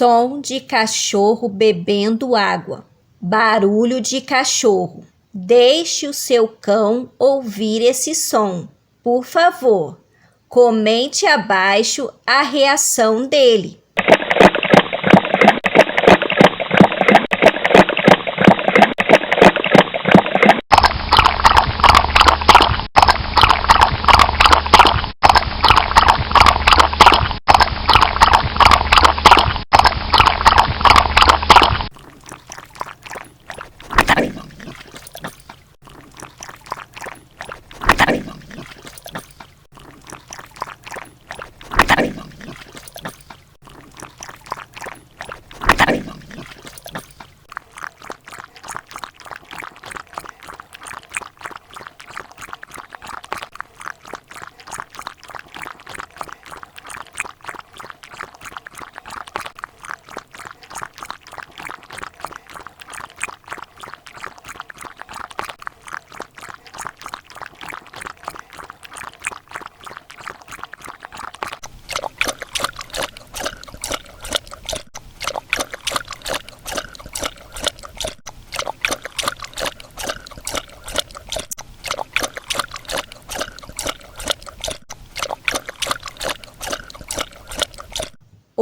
Som de cachorro bebendo água. Barulho de cachorro. Deixe o seu cão ouvir esse som. Por favor, comente abaixo a reação dele.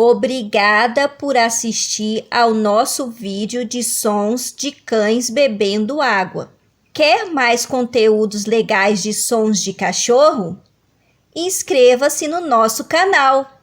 Obrigada por assistir ao nosso vídeo de sons de cães bebendo água. Quer mais conteúdos legais de sons de cachorro? Inscreva-se no nosso canal.